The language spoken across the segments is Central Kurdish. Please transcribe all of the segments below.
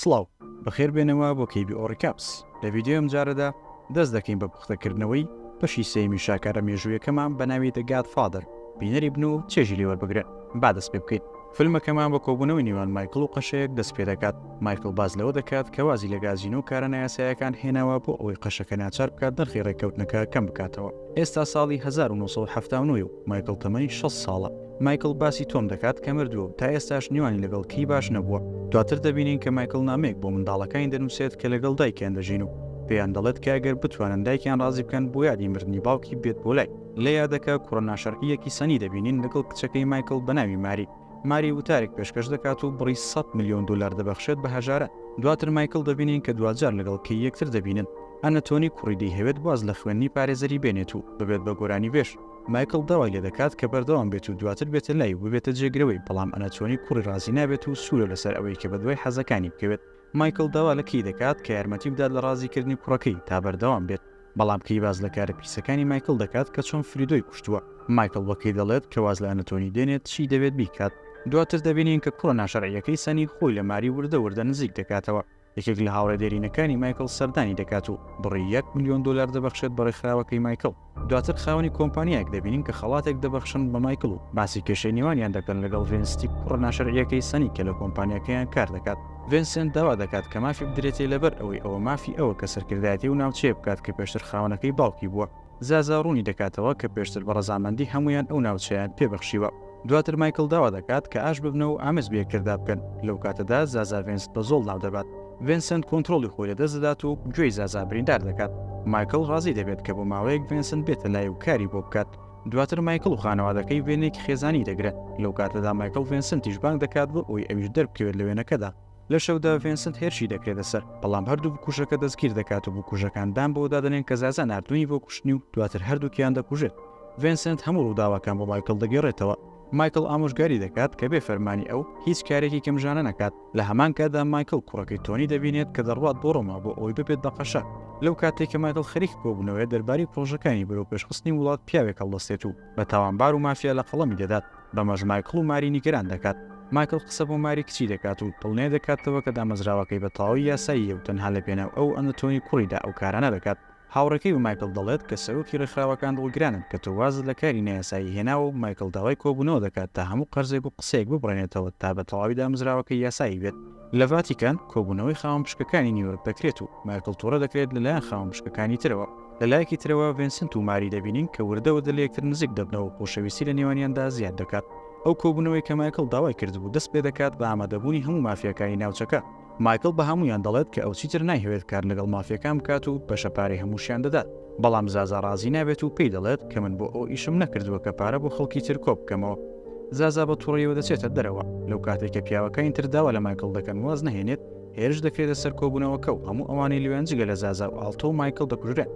سڵاو بەخێر بێنەوە بۆ کەیبی ئۆڕیکاپس لە ڤیددیۆم جارەدا دەست دەکەین بە پوختەکردنەوەی بەشی سێمی شاکارە مێژوویەکەمان بە ناوی The Godfather بینەری بن و چێژی لێوەربگرن با دەست پێ بکەین. فیلمەکەمان بە کۆبوونەوەی نێوان مایکل و قەشەیەک دەست پێ دەکات. مایکل باز لەوە دەکات کە وازی لە گازینۆ و کارە نایاساییەکان هێناوە بۆ ئەوەی قەشەکە ناچار بکات نرخی ڕێککەوتنەکە کەم بکاتەوە. ئێستا ساڵی 1970 و مایکل تەمەنی 6 ساڵە. مایکل باسی تۆم دەکات کە مردووە و تا ئێستاش نیوانی لەگەڵ کەی باش نەبووە. دواتر دەبینین کە مایکل نامەیەک بۆ منداڵەکانی دەنووسێت کە لەگەڵ دایکیان دەژین و پێیان دەڵێت کە ئەگەر بتوانن دایکیان ڕازی بکەن بۆ یادی مردنی باوکی بێت بۆ لای. لە یادەکە کوڕە ناشەرقیەکی سەنی دەبینین لەگەڵ کچەکەی مایکل بە ناوی ماری وتارێک پێشکەش دەکات و بڕی 100 میلیۆن دلار دەبەخشێت بە هەژارە. دواتر مایکل دەبینین کە دوجار لەگەڵ کەی یەکتر دەبینن. ئەنەتۆنی کوڕی دەیهەوێت باز لە خوێندنی پارێزەری بێنێت و ببێت بە گۆرانی بێش. مایکل داوای لێ دەکات کە بەردەوام بێت و دواتر بێتە لای و ببێتە جێگرەوەی، بەڵام ئەنەتۆنی کوڕی ڕازی نابێت و سوورە لەسەر ئەوەی کە بەدوای حەزەکانی بکەوێت. مایکل داوا لە کەی دەکات کە یارمەتی بدات لە ڕازیکردنی کوڕەکەی تا بەردەوام بێت، بەڵام کەی باز لە کارە پیسەکانی مایکل دەکات کە چۆن فریدۆی کوشتووە. مایکل وەکەی دەڵێت کە واز لە ئەنەتۆنی دێنێت چی دەبێت بیکات. دواتر دەبینین کە کوڕە ناشەرعیەکەی سەنی خۆی لە ماری وردە نزیک دەکاتەوە. یەکێک لە هاوڕێدێرینەکانی مایکل سەردانی دەکات و بڕی 1 میلیۆن دلار دەبەخشێت بە ڕێکخراوەکەی مایکل. دواتر خاوەنی کۆمپانیایەک دەبینین کە خەڵاتێک دەبەخشن بە مایکل و باسی کێشەی نێوانیان دەکەن لەگەڵ ڤینستی کوڕە ناشەرعیەکەی سەنی کە لە کۆمپانیەکەیان کار دەکات. ڤینسنت داوا دەکات کە مافی بدرێتێ لەبەر ئەوەی ئەوە مافی ئەوە کە سەرکردایەتی و ناوچەیە بکات کە پێشتر خاوەنەکەی باوکی بووە. زازا ڕوونی دەکاتەوە کە پێشتر بە ڕەزامەندی هەمویان ئەو ناوچەیان پێبەخشیوە. دواتر مایکل داوا دەکات کە ئاش ببنە و ئامز بێکردا بکەن. لەو کاتەدا زازا ڤینست بە زۆڵ ناو دەبات. ڤینسنت کۆنتڕۆڵی خۆی لەدەست دەدات و گوێی زازا بریندار دەکات. مایکل ڕازی دەبێت کە بۆ ماوەیەک ڤینسنت بێتە لای و کاری بۆ بکات. دواتر مایکل و خانەوادەکەی وێنێکی خێزانی دەگرن. لەو کاتەدا مایکل ڤینسنتیش بانگ دەکات بۆ ئەوی ئەویش دەربکەوێت لە وێنەکەدا. لە شەودا ڤینسنت هێرشی دەکرێتە سەر، بەڵام هەردوو بکوژەکە دەستگیر دەکات و بکوژەکان دام بۆ دادەنێن کە زازا نردوونی بۆ کوشتنی و دواتر هەردووکیان دەکوژێت. ڤینسنت هەموو ڕووداوەکان بۆ مایکل دەگێڕێتەوە. مایکل ئامۆژگاری دەکات کە بێ فەرمانی ئەو هیچ کارێکی کەمژانە نەکات. لە هەمان کاتدا مایکل کوڕەکەی تۆنی دەبینێت کە دەڕوات بۆ ڕۆما بۆ ئەوەی ببێت بە قەشە. لەو کاتێک کە مایکل خەریک کۆبوونەوەی دەرباری پرۆژەکانی بەرەو پێشخستنی وڵات پیاوێک هەڵدەستێت و بە تاوانبار و مافیا لە قەڵەمی دەدات. بەمەژ مایکل و ماری نیگەران دەکات. مایکل قسە بۆ ماری کچی دەکات و دڵنێ دەکاتەوە کە دامەزراوەکەی بە تەواوی یاساییە و تەنها لە پێناو ئەو ئەنەتۆنی کوڕیدا ئەو کارانە دەکات. هاوڕەکەی و مایکل دەڵێت کە سەرۆکی ڕێکخراوەکان دڵگرانن کە تۆ وازت لە کاری نایاسایی هێناوە و مایکل داوای کۆبوونەوە دەکات تا هەموو قەرزێک و قسەیەک ببڕێنێتەوە تا بە تەواوی دامەزراوەکەی یاسایی بێت. لە ڤاتیکان کۆبوونەوەی خاوەن پشکەکانی نیویۆرک دەکرێت و مایکل تووڕە دەکرێت لەلایەن خاوەن پشکەکانی ترەوە. لەلایەکی ترەوە ڤینسنت و ماری دەبینین کە وردەوە لە یەکتر نزیک دەبنەوە و خۆشەویستی لە نێوانیاندا زیاد دەکات. ئەو کۆبوونەوەی کە مایکل داوای کردبوو دەست پێ دەکات بە ئامادەبوونی هەموو مافیەکانی ناوچەکە. مایکل بە هەمویان دەڵێت کە ئەو چیتر نایهەوێت کار لەگەڵ مافیەکان بکات و بەشەپارەی هەمووشیان دەدات. بەڵام زازا ڕازی نابێت و پێی دەڵێت کە من بۆ ئەو ئیشم نەکردووە کە پارە بۆ خەڵکی تر کۆ بکەمەوە. زازا بە تووڕەیەوە دەچێتە دەرەوە. لەو کاتێک کە پیاوەکانی تر داوا لە مایکل دەکەن واز نەهێنێت، هێرش دەکرێتە سەر کۆبوونەوەکە و هەموو ئەوانەی لەوێن جگە لە زازا و ئاڵتۆ و مایکل دەکوژرێن.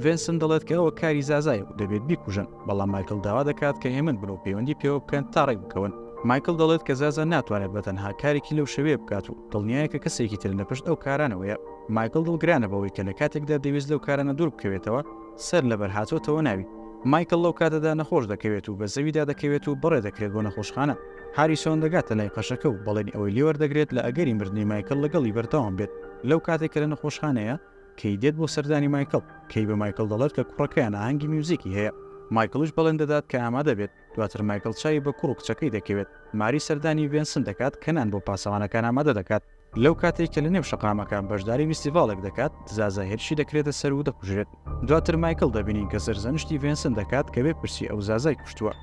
ڤینسنت دەڵێت کە ئەوە کاری زازایە و دەبێت بیکوژن، بەڵام مایکل داوا دەکات کە هێمن بن و پەیوەندی پێوە بکەن تا ڕێک بکەون. مایکل دەڵێت کە زازا ناتوانێت بەتەنها کارێکی لەو شەوەیە بکات و دڵنیایە کە کەسێکی تر لەپشت ئەو کارانەوەیە. مایکل دڵگرانە بەوەی کە لە کاتێکدا دەویست لەو کارانە دوور بکەوێتەوە سەر لەبەر هاتۆتەوە ناوی. مایکل لەو کاتەدا نەخۆش دەکەوێت و بە زەویدا دەکەوێت و بڕێ دەکرێت بۆ نەخۆشخانە. هاریسۆن دەگاتە لای قەشەکە و بەڵێنی ئەوەی لێوەردەگرێت لە ئەگەری مردنی مایکل لەگەڵی بەردەوام بێت. لەو کاتێک کە لە نەخۆشخانەیە کەی دێت بۆ سەردانی مایکل. کەی بە مایکل دەڵێت کە کوڕەکەیان ئاهەنگی میوزیکی هەیە. مایکلش بەڵێن دەدات کە ئامادە بێت. دواتر مایکل چای بە کوڕ و کچەکەی دەکەوێت. ماری سەردانی ڤینسنت دەکات کە نان بۆ پاسەوانەکان ئامادە دەکات. لەو کاتێک کە لە نێو شەقامەکان بەشداری میستیڤالێک دەکات، زازا هێرشی دەکرێتە سەر و دەکوژرێت. دواتر مایکل دەبینین کە سەرزەنشتی ڤینسنت دەکات کە بێ پرسی ئەو زازای کوشتووە.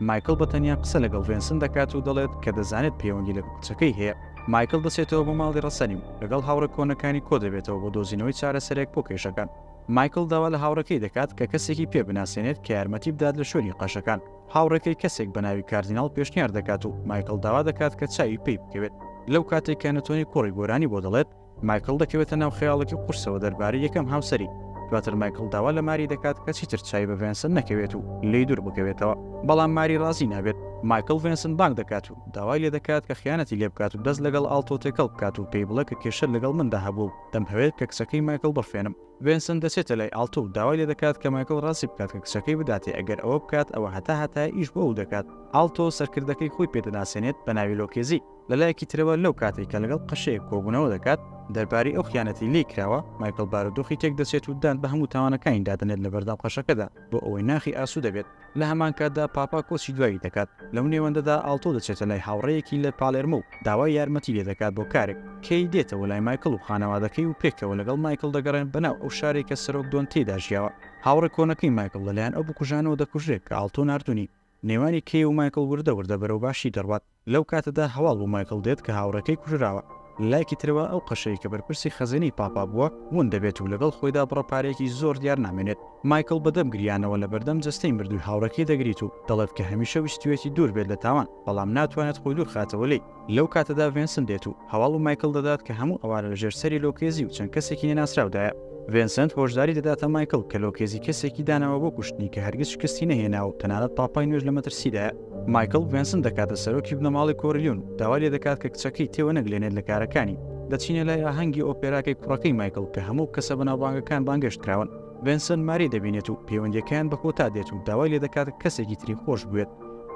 مایکل بەتەنیا قسە لەگەڵ ڤینسنت دەکات و دەڵێت کە دەزانێت پەیوەندی لە کچەکەی هەیە. مایکل دەچێتەوە بۆ ماڵی ڕەسەنی و لەگەڵ هاوڕە کۆنەکانی کۆ دەبێتەوە بۆ دۆزینەوەی چارەسەرێک بۆ کێشەکان. مایکل داوا لە هاوڕەکەی دەکات کە کەسێکی پێ بناسێنێت کە یارمەتی بدات لە شوێنی قەشەکان. هاوڕەکەی کەسێک بە ناوی کاردیناڵ پێشنیار دەکات و مایکل داوا دەکات کە چاوی پێی بکەوێت. لەو کاتێک کە ئەنەتۆنی کوڕی گۆرانی بۆ دەڵێت، مایکل دەکەوێتە ناو خەیاڵێکی قورسەوە دەربارەی یەکەم هاوسەری. دواتر مایکل داوا لە ماری دەکات کە چیتر چای بە ڤینسنت نەکەوێت و لێی دوور بکەوێتەوە، بەڵام ماری ڕازی نابێت. مایکل ڤینسنت بانگ دەکات و داوای لێ دەکات کە خیانەتی لێ بکات و دەست لەگەڵ ئاڵتۆ تێکەڵ بکات و پێی بڵێ کە کێشە لەگەڵ مندا هەبوو، دەمهەوێت کە کچەکەی مایکل بڕفێنم. ڤینسنت دەچێتە لای ئاڵتۆ و داوای لێ دەکات کە مایکل ڕاستی بکات کە کچەکەی بداتێ. ئەگەر ئەوە بکات ئەوە هەتا ئیش بۆ ئەو دەکات. ئاڵتۆ سەرکردەکەی خۆی پێدەناسێنێت بە ناوی لۆکێزی. لەلایەکی ترەوە لەو کاتێک کە لەگەڵ قەشەیەک کۆبوونەوە دەکات دەربارەی ئەو خیانەتی لێی کراوە مایکل بارودۆخی تێک دەچێت و دان بە هەموو تاوانەکانی دادەنێت لە بەردەم قەشەکەدا بۆ ئەوەی ناخی ئاسوو دەبێت لە هەمان کاتدا پاپا کۆچی دوایی دەکات لەو نێوەندەدا ئاڵتۆ دەچێتە لای هاوڕەیەکی لە پالێرمە و داوای یارمەتی لێ دەکات بۆ کارێک کەی دێتەوە لای مایکل و خانەوادەکەی و پێکەوە لەگەڵ مایکل دەگەڕێن بەناو ئەو شارێک کە سەرۆک دۆن تێدا ژیاوە هاوڕێ کۆنەکەی مایکل لەلایەن ئەو بکوژانەوە دەکوژرێت کە ئاڵتۆ ناردوونی نێوانی کێ و مایکل وردە بەرەو باشی دەڕوات لەو کاتەدا هەواڵ بۆ مایکل دێت کە هاوڕەکەی کوژراوە لایەکی ترەوە ئەو قەشەی کە بەرپرسی خەزێنەی پاپا بووە ون دەبێت و لەگەڵ خۆیدا بڕەپارێکی زۆر دیار نامێنێت مایکل بەدەم گریانەوە لە بەردەم جەستەی مردووی هاوڕەکەی دەگریت و دەڵێت کە هەمیشە ویستوێتی دوور بێت لە تاوان بەڵام ناتوانێت خۆی دوور خاتەوە لێی لەو کاتەدا ڤێنسن دێت و هەواڵ و مایکل دەدات کە هەموو ئەوانە لەژێر سەری لۆکێزی و چەند کەسێکی نەناسراودایە ڤێنسنت هۆشداری دەداتە مایکل کە لۆکێزی کەسێکی دانەوە بۆ کوشتنی کە هەرگیز شکستی نەهێنا و تەنانەت پاپای نوێژ لە مەترسیدایە مایکل ڤێنسن دەکاتە سەرۆکی بنەماڵی کۆرلیۆن داوا لێ دەکات کە کچەکەی تێوە نەگلێنێت لە کارەکانی دەچینە لای ئاهەنگی ئۆپێراکەی کوڕەکەی مایکل کە هەموو کەسە بەناوبانگەکان بانگەشت کراون ڤێنسن ماری دەبینێت و پەیوەندیەکان بە کۆتا دێت و داوای لێ دەکات کەسێکی تری خۆش بوێت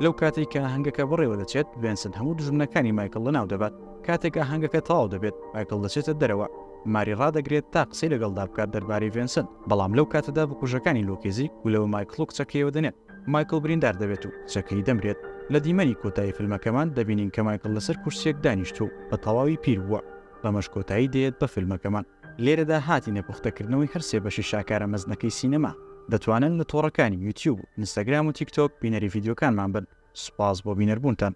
لەو کاتێک کە ئاهەنگەکە بڕێوە دەچێت ڤێنسن هەموو دژمنەکانی مایکل لەناو دەبات کاتێک ئاهەنگەکە تەواو دەبێت مایکل دەچێتە دەرەوە ماری ڕادەگرێت تا قسەی لەگەڵدا بکات دەربارەی ڤێنسن بەڵام لەو کاتەدا بکوژەکانی لۆکێزی و لەوە مایکل و کچەکەیەوە دەنێت مایکل بریندار دەبێت و کچەکەی دەمرێت لە دیمەنی کۆتایی فیلمەکەمان دەبینین کە مایکل لەسەر کورسێک دانیشتو بە تەواوی پیر بووە بەمەش کۆتایی دێت بە فیلمەکەمان لێرەدا هاتینە پوختەکردنەوەی هەر سێ بەشی شاکارە مەزنەکەی سینەما دەتوانن لە تۆڕەکانی یوتیوب، ئینستاگرام و تیکتۆک بینەری ڤیدیۆکانمان بن. سوپاس بۆ بینەربوونتان.